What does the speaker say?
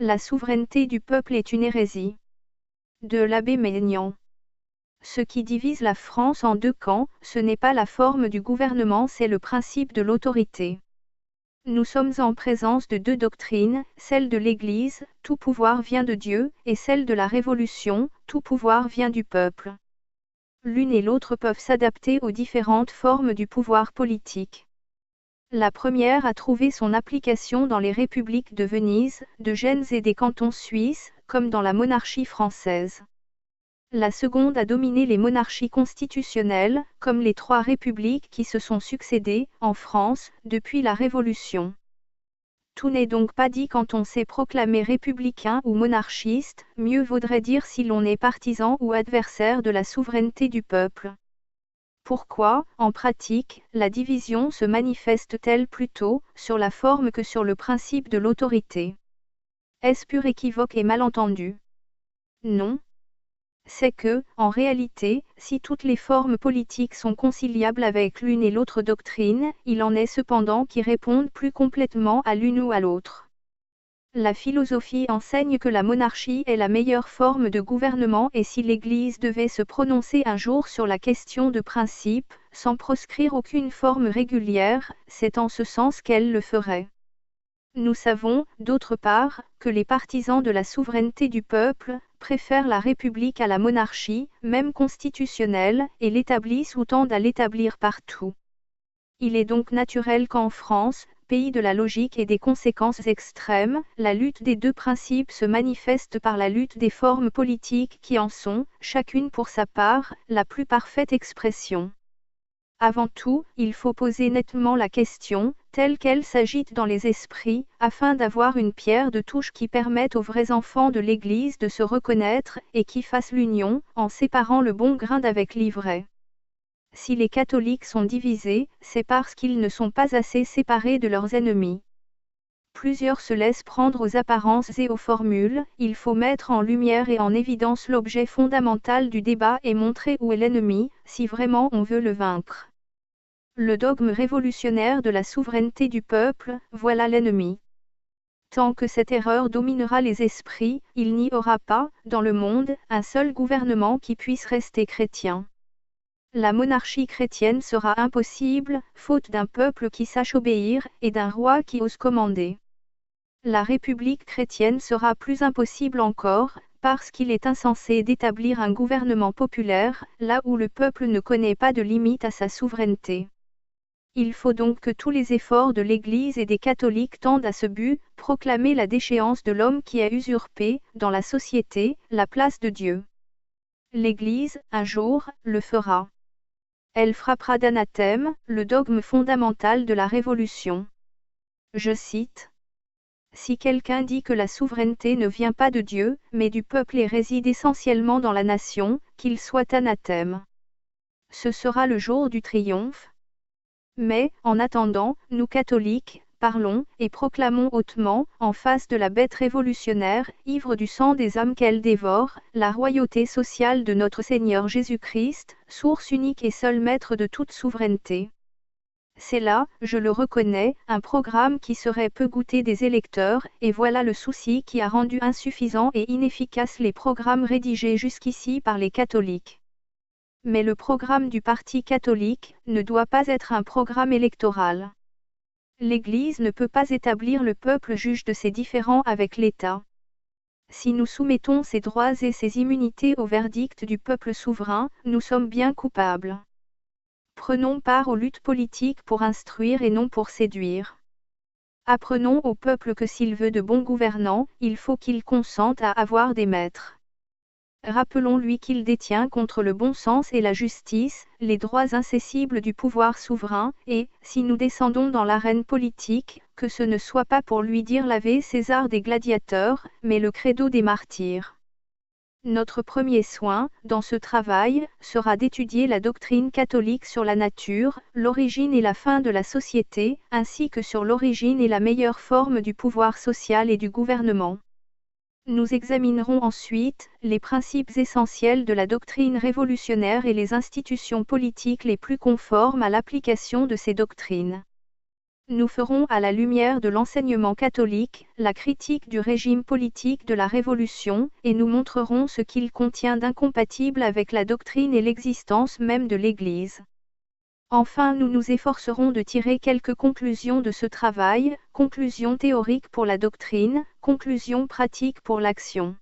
La souveraineté du peuple est une hérésie. De l'abbé Maignan. Ce qui divise la France en deux camps, ce n'est pas la forme du gouvernement, c'est le principe de l'autorité. Nous sommes en présence de deux doctrines, celle de l'Église, tout pouvoir vient de Dieu, et celle de la Révolution, tout pouvoir vient du peuple. L'une et l'autre peuvent s'adapter aux différentes formes du pouvoir politique. La première a trouvé son application dans les républiques de Venise, de Gênes et des cantons suisses, comme dans la monarchie française. La seconde a dominé les monarchies constitutionnelles, comme les trois républiques qui se sont succédées, en France, depuis la Révolution. Tout n'est donc pas dit quand on s'est proclamé républicain ou monarchiste, mieux vaudrait dire si l'on est partisan ou adversaire de la souveraineté du peuple. Pourquoi, en pratique, la division se manifeste-t-elle plutôt sur la forme que sur le principe de l'autorité? Est-ce pur équivoque et malentendu? Non. C'est que, en réalité, si toutes les formes politiques sont conciliables avec l'une et l'autre doctrine, il en est cependant qui répondent plus complètement à l'une ou à l'autre. La philosophie enseigne que la monarchie est la meilleure forme de gouvernement et si l'Église devait se prononcer un jour sur la question de principe, sans proscrire aucune forme régulière, c'est en ce sens qu'elle le ferait. Nous savons, d'autre part, que les partisans de la souveraineté du peuple préfèrent la République à la monarchie, même constitutionnelle, et l'établissent ou tendent à l'établir partout. Il est donc naturel qu'en France, pays de la logique et des conséquences extrêmes, la lutte des deux principes se manifeste par la lutte des formes politiques qui en sont, chacune pour sa part, la plus parfaite expression. Avant tout, il faut poser nettement la question, telle qu'elle s'agite dans les esprits, afin d'avoir une pierre de touche qui permette aux vrais enfants de l'Église de se reconnaître, et qui fasse l'union, en séparant le bon grain d'avec l'ivraie. Si les catholiques sont divisés, c'est parce qu'ils ne sont pas assez séparés de leurs ennemis. Plusieurs se laissent prendre aux apparences et aux formules, il faut mettre en lumière et en évidence l'objet fondamental du débat et montrer où est l'ennemi, si vraiment on veut le vaincre. Le dogme révolutionnaire de la souveraineté du peuple, voilà l'ennemi. Tant que cette erreur dominera les esprits, il n'y aura pas, dans le monde, un seul gouvernement qui puisse rester chrétien. La monarchie chrétienne sera impossible, faute d'un peuple qui sache obéir, et d'un roi qui ose commander. La République chrétienne sera plus impossible encore, parce qu'il est insensé d'établir un gouvernement populaire, là où le peuple ne connaît pas de limite à sa souveraineté. Il faut donc que tous les efforts de l'Église et des catholiques tendent à ce but, proclamer la déchéance de l'homme qui a usurpé, dans la société, la place de Dieu. L'Église, un jour, le fera. Elle frappera d'anathème, le dogme fondamental de la Révolution. Je cite. Si quelqu'un dit que la souveraineté ne vient pas de Dieu, mais du peuple et réside essentiellement dans la nation, qu'il soit anathème. Ce sera le jour du triomphe. Mais, en attendant, nous catholiques, parlons, et proclamons hautement, en face de la bête révolutionnaire, ivre du sang des âmes qu'elle dévore, la royauté sociale de notre Seigneur Jésus-Christ, source unique et seul maître de toute souveraineté. C'est là, je le reconnais, un programme qui serait peu goûté des électeurs, et voilà le souci qui a rendu insuffisants et inefficaces les programmes rédigés jusqu'ici par les catholiques. Mais le programme du Parti catholique ne doit pas être un programme électoral. L'Église ne peut pas établir le peuple juge de ses différends avec l'État. Si nous soumettons ses droits et ses immunités au verdict du peuple souverain, nous sommes bien coupables. Prenons part aux luttes politiques pour instruire et non pour séduire. Apprenons au peuple que s'il veut de bons gouvernants, il faut qu'il consente à avoir des maîtres. Rappelons-lui qu'il détient contre le bon sens et la justice, les droits incessibles du pouvoir souverain, et, si nous descendons dans l'arène politique, que ce ne soit pas pour lui dire l'Ave César des gladiateurs, mais le credo des martyrs. Notre premier soin, dans ce travail, sera d'étudier la doctrine catholique sur la nature, l'origine et la fin de la société, ainsi que sur l'origine et la meilleure forme du pouvoir social et du gouvernement. Nous examinerons ensuite les principes essentiels de la doctrine révolutionnaire et les institutions politiques les plus conformes à l'application de ces doctrines. Nous ferons à la lumière de l'enseignement catholique, la critique du régime politique de la Révolution, et nous montrerons ce qu'il contient d'incompatible avec la doctrine et l'existence même de l'Église. Enfin, nous nous efforcerons de tirer quelques conclusions de ce travail, conclusions théoriques pour la doctrine, conclusions pratiques pour l'action.